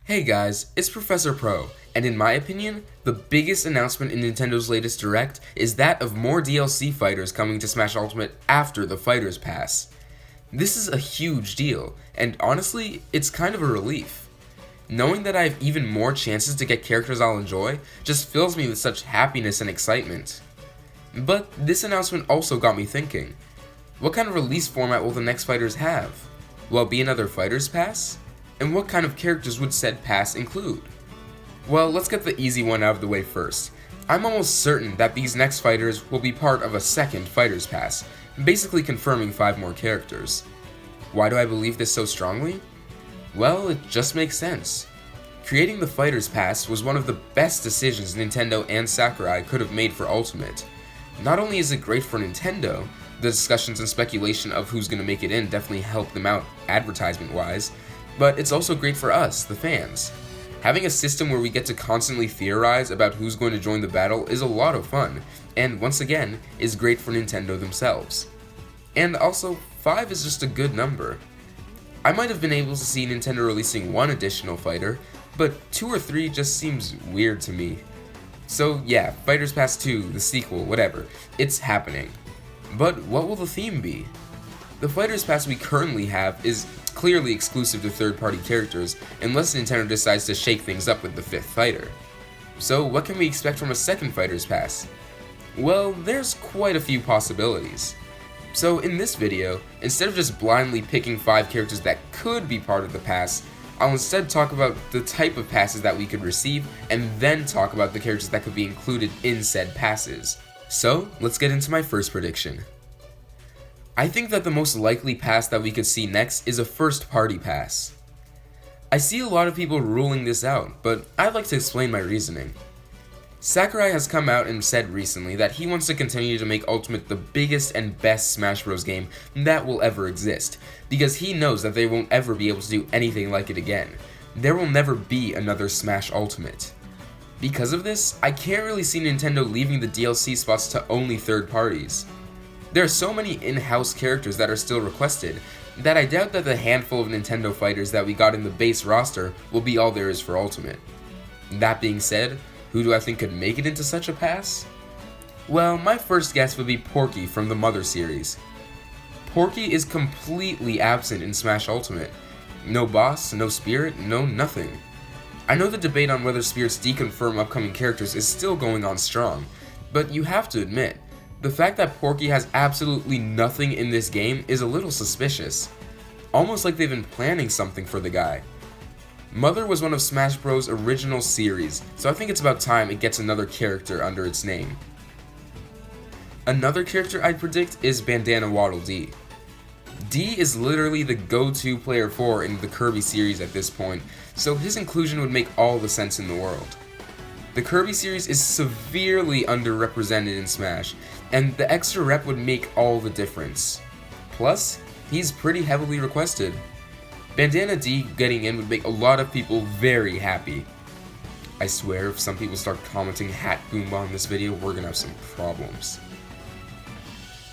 Hey guys, it's Professor Pro, and in my opinion, the biggest announcement in Nintendo's latest Direct is that of more DLC fighters coming to Smash Ultimate after the Fighters Pass. This is a huge deal, and honestly, it's kind of a relief. Knowing that I have even more chances to get characters I'll enjoy just fills me with such happiness and excitement. But this announcement also got me thinking, what kind of release format will the next fighters have? Will it be another Fighters Pass? And what kind of characters would said pass include? Well, let's get the easy one out of the way first. I'm almost certain that these next fighters will be part of a second Fighters Pass, basically confirming 5 more characters. Why do I believe this so strongly? Well, it just makes sense. Creating the Fighters Pass was one of the best decisions Nintendo and Sakurai could have made for Ultimate. Not only is it great for Nintendo, the discussions and speculation of who's going to make it in definitely help them out advertisement-wise, but it's also great for us, the fans. Having a system where we get to constantly theorize about who's going to join the battle is a lot of fun, and once again, is great for Nintendo themselves. And also, 5 is just a good number. I might have been able to see Nintendo releasing 1 additional fighter, but 2 or 3 just seems weird to me. So yeah, Fighters Pass 2, the sequel, whatever, it's happening. But what will the theme be? The Fighters Pass we currently have is clearly exclusive to third-party characters, unless Nintendo decides to shake things up with the 5th fighter. So what can we expect from a second Fighters Pass? Well, there's quite a few possibilities. So in this video, instead of just blindly picking 5 characters that could be part of the pass, I'll instead talk about the type of passes that we could receive, and then talk about the characters that could be included in said passes. So, let's get into my first prediction. I think that the most likely pass that we could see next is a first-party pass. I see a lot of people ruling this out, but I'd like to explain my reasoning. Sakurai has come out and said recently that he wants to continue to make Ultimate the biggest and best Smash Bros. Game that will ever exist, because he knows that they won't ever be able to do anything like it again. There will never be another Smash Ultimate. Because of this, I can't really see Nintendo leaving the DLC spots to only third parties. There are so many in-house characters that are still requested, that I doubt that the handful of Nintendo fighters that we got in the base roster will be all there is for Ultimate. That being said, who do I think could make it into such a pass? Well, my first guess would be Porky from the Mother series. Porky is completely absent in Smash Ultimate. No boss, no spirit, no nothing. I know the debate on whether spirits deconfirm upcoming characters is still going on strong, but you have to admit, the fact that Porky has absolutely nothing in this game is a little suspicious. Almost like they've been planning something for the guy. Mother was one of Smash Bros. Original series, so I think it's about time it gets another character under its name. Another character I'd predict is Bandana Waddle Dee. Dee is literally the go-to player 4 in the Kirby series at this point, so his inclusion would make all the sense in the world. The Kirby series is severely underrepresented in Smash, and the extra rep would make all the difference. Plus, he's pretty heavily requested. Bandana Dee getting in would make a lot of people very happy. I swear, if some people start commenting Hat Goomba in this video, we're gonna have some problems.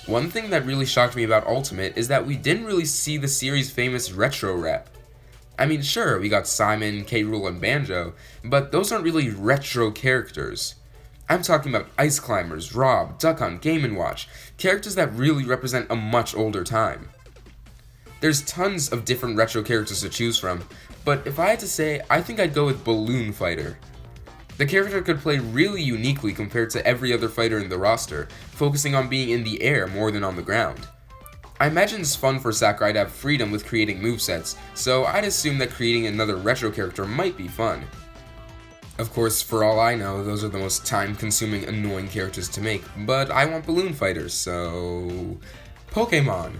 One thing that really shocked me about Ultimate is that we didn't really see the series' famous retro rep. I mean, sure, we got Simon, K. Rool, and Banjo, but those aren't really retro characters. I'm talking about Ice Climbers, Rob, Duck Hunt, Game & Watch, characters that really represent a much older time. There's tons of different retro characters to choose from, but if I had to say, I think I'd go with Balloon Fighter. The character could play really uniquely compared to every other fighter in the roster, focusing on being in the air more than on the ground. I imagine it's fun for Sakurai to have freedom with creating movesets, so I'd assume that creating another retro character might be fun. Of course, for all I know, those are the most time-consuming, annoying characters to make, but I want Balloon Fighters, so... Pokémon!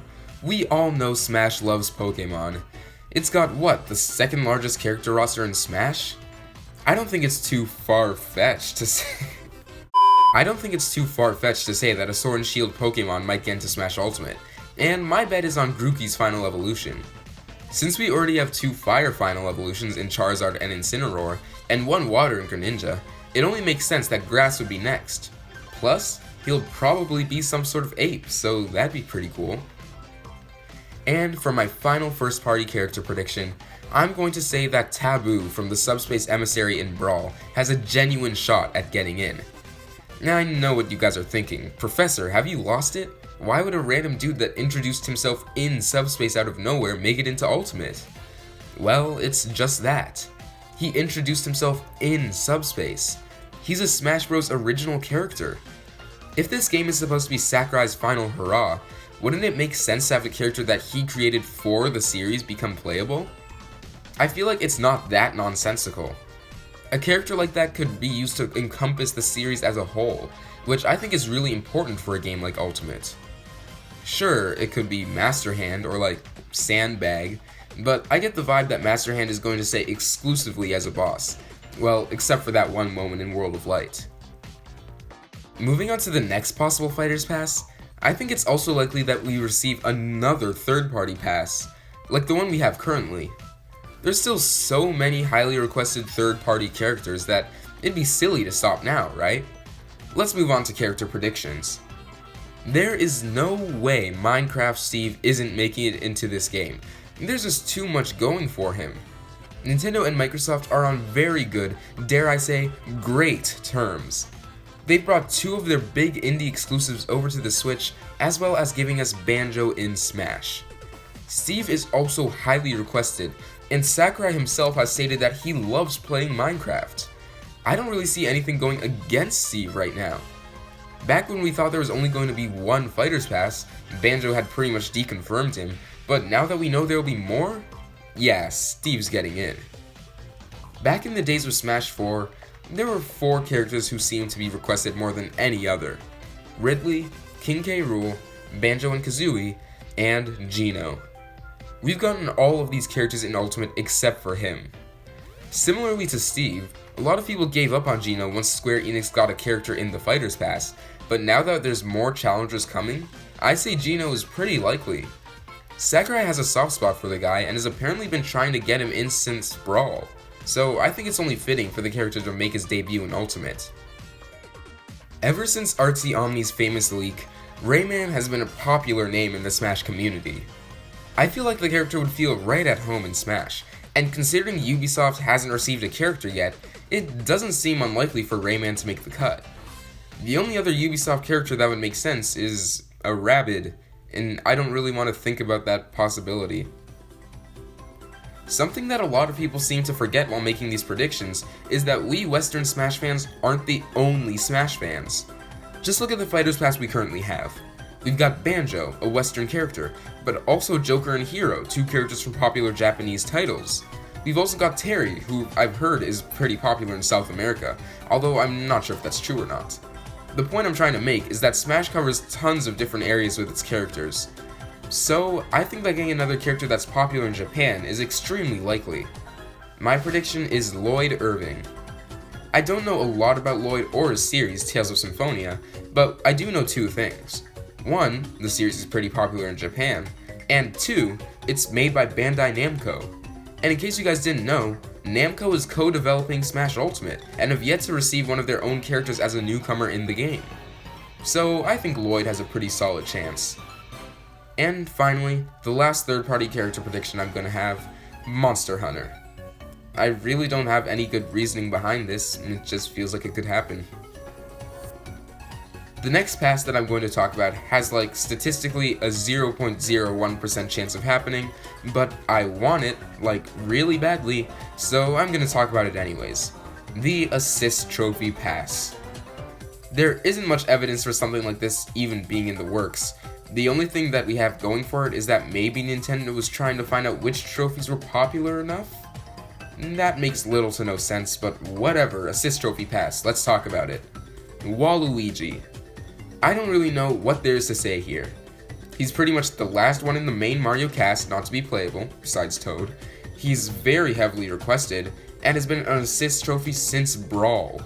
We all know Smash loves Pokémon. It's got, what, the second largest character roster in Smash? I don't think it's too far-fetched to say... I don't think it's too far-fetched to say that a Sword and Shield Pokémon might get into Smash Ultimate, and my bet is on Grookey's final evolution. Since we already have 2 fire final evolutions in Charizard and Incineroar, and 1 water in Greninja, it only makes sense that Grass would be next. Plus, he'll probably be some sort of ape, so that'd be pretty cool. And for my final first party character prediction, I'm going to say that Taboo from the Subspace Emissary in Brawl has a genuine shot at getting in. Now I know what you guys are thinking. Professor, have you lost it? Why would a random dude that introduced himself in Subspace out of nowhere make it into Ultimate? Well, it's just that. He introduced himself in Subspace. He's a Smash Bros. Original character. If this game is supposed to be Sakurai's final hurrah, wouldn't it make sense to have the character that he created for the series become playable? I feel like it's not that nonsensical. A character like that could be used to encompass the series as a whole, which I think is really important for a game like Ultimate. Sure, it could be Master Hand or like Sandbag, but I get the vibe that Master Hand is going to stay exclusively as a boss. Well, except for that one moment in World of Light. Moving on to the next possible Fighters Pass, I think it's also likely that we receive another third-party pass, like the one we have currently. There's still so many highly requested third-party characters that it'd be silly to stop now, right? Let's move on to character predictions. There is no way Minecraft Steve isn't making it into this game. There's just too much going for him. Nintendo and Microsoft are on very good, dare I say, great terms. They've brought two of their big indie exclusives over to the Switch, as well as giving us Banjo in Smash. Steve is also highly requested, and Sakurai himself has stated that he loves playing Minecraft. I don't really see anything going against Steve right now. Back when we thought there was only going to be one Fighters Pass, Banjo had pretty much deconfirmed him, but now that we know there will be more, yeah, Steve's getting in. Back in the days of Smash 4, there were 4 characters who seemed to be requested more than any other: Ridley, King K. Rool, Banjo and Kazooie, and Geno. We've gotten all of these characters in Ultimate except for him. Similarly to Steve, a lot of people gave up on Geno once Square Enix got a character in the Fighters Pass, but now that there's more challengers coming, I say Geno is pretty likely. Sakurai has a soft spot for the guy and has apparently been trying to get him in since Brawl, so I think it's only fitting for the character to make his debut in Ultimate. Ever since Artsy Omni's famous leak, Rayman has been a popular name in the Smash community. I feel like the character would feel right at home in Smash, and considering Ubisoft hasn't received a character yet, it doesn't seem unlikely for Rayman to make the cut. The only other Ubisoft character that would make sense is a Rabid, and I don't really want to think about that possibility. Something that a lot of people seem to forget while making these predictions is that we Western Smash fans aren't the only Smash fans. Just look at the Fighters Pass we currently have. We've got Banjo, a Western character, but also Joker and Hero, 2 characters from popular Japanese titles. We've also got Terry, who I've heard is pretty popular in South America, although I'm not sure if that's true or not. The point I'm trying to make is that Smash covers tons of different areas with its characters. So, I think that getting another character that's popular in Japan is extremely likely. My prediction is Lloyd Irving. I don't know a lot about Lloyd or his series, Tales of Symphonia, but I do know 2 things. 1, the series is pretty popular in Japan, and 2, it's made by Bandai Namco. And in case you guys didn't know, Namco is co-developing Smash Ultimate, and have yet to receive one of their own characters as a newcomer in the game. So I think Lloyd has a pretty solid chance. And finally, the last third-party character prediction I'm going to have, Monster Hunter. I really don't have any good reasoning behind this, and it just feels like it could happen. The next pass that I'm going to talk about has like statistically a 0.01% chance of happening, but I want it like really badly, so I'm going to talk about it anyways. The Assist Trophy Pass. There isn't much evidence for something like this even being in the works. The only thing that we have going for it is that maybe Nintendo was trying to find out which trophies were popular enough? That makes little to no sense, but whatever, Assist Trophy Pass, let's talk about it. Waluigi. I don't really know what there is to say here. He's pretty much the last one in the main Mario cast not to be playable, besides Toad. He's very heavily requested, and has been an assist trophy since Brawl.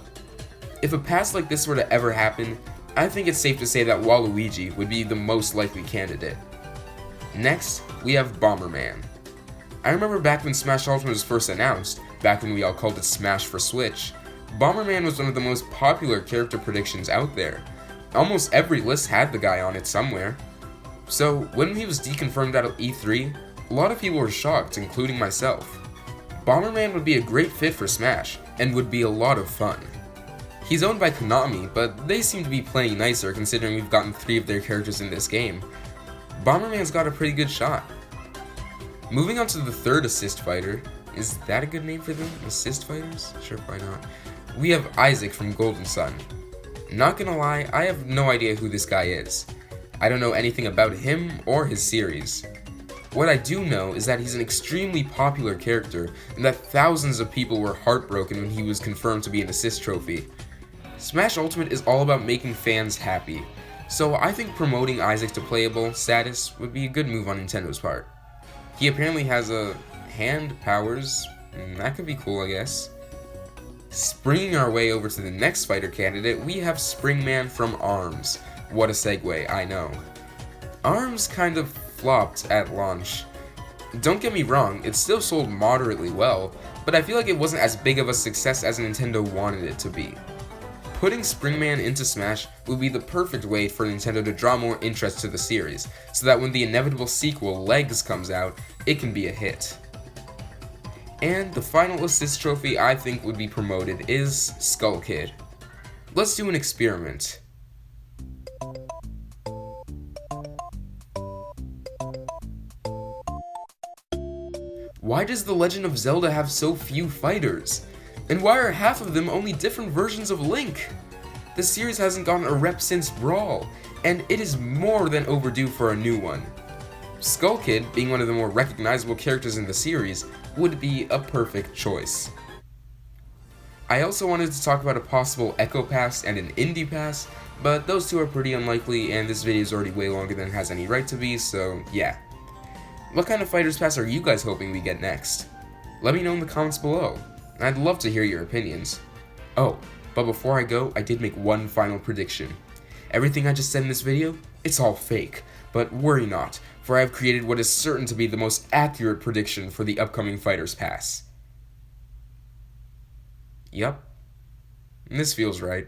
If a pass like this were to ever happen, I think it's safe to say that Waluigi would be the most likely candidate. Next, we have Bomberman. I remember back when Smash Ultimate was first announced, back when we all called it Smash for Switch, Bomberman was one of the most popular character predictions out there. Almost every list had the guy on it somewhere. So when he was deconfirmed at E3, a lot of people were shocked, including myself. Bomberman would be a great fit for Smash, and would be a lot of fun. He's owned by Konami, but they seem to be playing nicer considering we've gotten 3 of their characters in this game. Bomberman's got a pretty good shot. Moving on to the third assist fighter. Is that a good name for them? Assist fighters? Sure, why not? We have Isaac from Golden Sun. Not gonna lie, I have no idea who this guy is. I don't know anything about him or his series. What I do know is that he's an extremely popular character, and that thousands of people were heartbroken when he was confirmed to be an assist trophy. Smash Ultimate is all about making fans happy, so I think promoting Isaac to playable status would be a good move on Nintendo's part. He apparently has hand powers, and that could be cool, I guess. Springing our way over to the next fighter candidate, we have Springman from ARMS. What a segue, I know. ARMS kind of flopped at launch. Don't get me wrong, it still sold moderately well, but I feel like it wasn't as big of a success as Nintendo wanted it to be. Putting Springman into Smash would be the perfect way for Nintendo to draw more interest to the series, so that when the inevitable sequel, Legs, comes out, it can be a hit. And the final assist trophy I think would be promoted is Skull Kid. Let's do an experiment. Why does The Legend of Zelda have so few fighters? And why are half of them only different versions of Link? The series hasn't gotten a rep since Brawl, and it is more than overdue for a new one. Skull Kid, being one of the more recognizable characters in the series, would be a perfect choice. I also wanted to talk about a possible Echo Pass and an Indie Pass, but those two are pretty unlikely, and this video is already way longer than it has any right to be, so yeah. What kind of Fighters Pass are you guys hoping we get next? Let me know in the comments below. I'd love to hear your opinions. Oh, but before I go, I did make one final prediction. Everything I just said in this video, it's all fake, but worry not, for I have created what is certain to be the most accurate prediction for the upcoming Fighters Pass. Yup, this feels right.